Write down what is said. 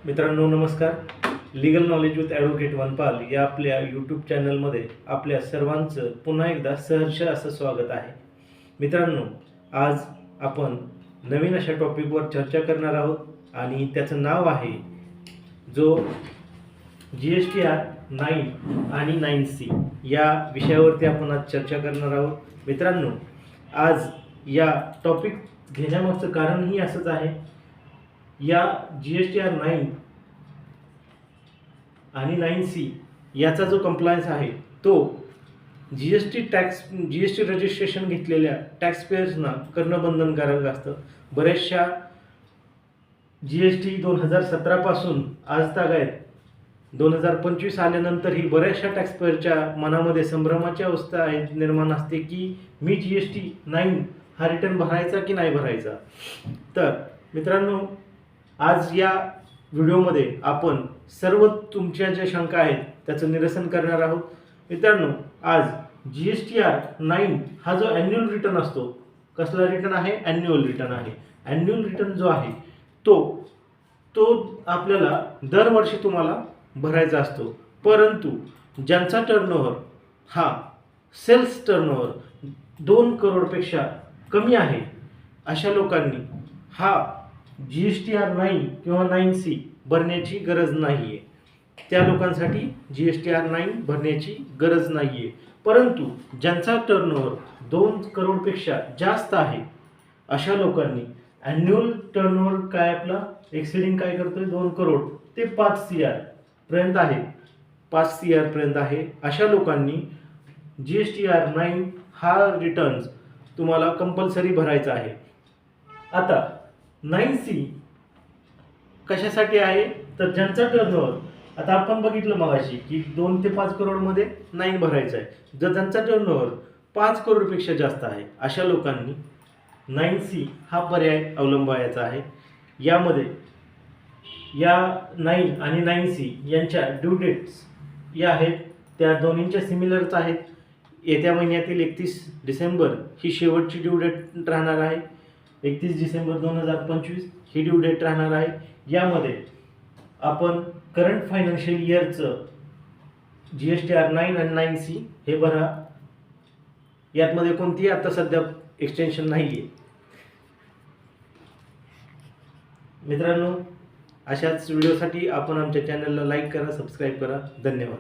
मित्रांनो नमस्कार. Legal knowledge with advocate वनपाल या आपल्या यूट्यूब चॅनलमध्ये आपल्या सर्वांचं पुन्हा एकदा सहर्ष असं स्वागत आहे. मित्रांनो, आज आपण नवीन अशा टॉपिकवर चर्चा करणार आहोत आणि त्याचं नाव आहे जो GSTR 9 आणि 9C या विषयावरती आपण आज चर्चा करणार आहोत. मित्रांनो, आज या टॉपिक घेण्यामागचं कारणही असंच आहे. या GSTR 9 आणि 9C याचा जो कंप्लायन्स आहे तो जीएसटी रजिस्ट्रेशन घेतलेल्या टॅक्सपेयर्सना करणं बंधनकारक असतं. बऱ्याचशा GST 2017 पासून आज तागायत 2025 आल्यानंतरही बऱ्याचशा टॅक्सपेयरच्या मनामध्ये संभ्रमाची अवस्था निर्माण असते की मी GST 9 हा रिटर्न भरायचा की नाही भरायचा. तर मित्रांनो, आज या व्हिडिओमध्ये आपण सर्व तुमच्या ज्या शंका आहेत त्याचं निरसन करणार आहोत. मित्रांनो, आज GSTR 9 हा जो ॲन्युअल रिटर्न असतो, कसला रिटर्न आहे? ॲन्युअल रिटर्न आहे. ॲन्युअल रिटर्न जो आहे तो आपल्याला दरवर्षी तुम्हाला भरायचा असतो. परंतु ज्यांचा टर्नओव्हर हा सेल्स टर्नओव्हर 2 करोडपेक्षा कमी आहे अशा लोकांनी हा GSTR 9 किंवा 9C भरण्याची गरज नाही आहे. त्या लोकांसाठी GSTR 9 भरण्याची गरज नाही आहे. परंतु ज्यांचा टर्नओव्हर 2 करोडपेक्षा जास्त आहे अशा लोकांनी ॲन्युअल टर्नओव्हर काय आपला एक्सिडिंग काय करतोय 2 करोड ते 5 CR पर्यंत आहे, 5 CR पर्यंत आहे. अशा लोकांनी GSTR 9 हा रिटर्न्स तुम्हाला कंपल्सरी भरायचा आहे. आता 9C कशासाठी आहे? तर ज्यांचा टर्नओव्हर, आता आपण बघितलं मगाशी की 2 ते 5 करोडमध्ये 9 भरायचं आहे. जर ज्यांचा टर्नओव्हर 5 करोडपेक्षा जास्त आहे अशा लोकांनी 9C हा पर्याय अवलंबायचा आहे. यामध्ये या 9 आणि 9C यांच्या ड्यू डेट्स या आहेत त्या दोन्हींच्या सिमिलरच आहेत. येत्या महिन्यातील 31 डिसेंबर ही शेवटची ड्यू डेट राहणार आहे. 31 डिसेंबर 2025 ही ड्यू डेट राहणार आहे. यामध्ये आपण करंट फायनान्शियल इयरचं GSTR 9 आणि 9C हे भरा. यातमध्ये कोणतीही आता सध्या एक्सटेन्शन नाही आहे. मित्रांनो, अशाच व्हिडिओसाठी आपण आमच्या चॅनलला लाईक करा, सबस्क्राईब करा. धन्यवाद.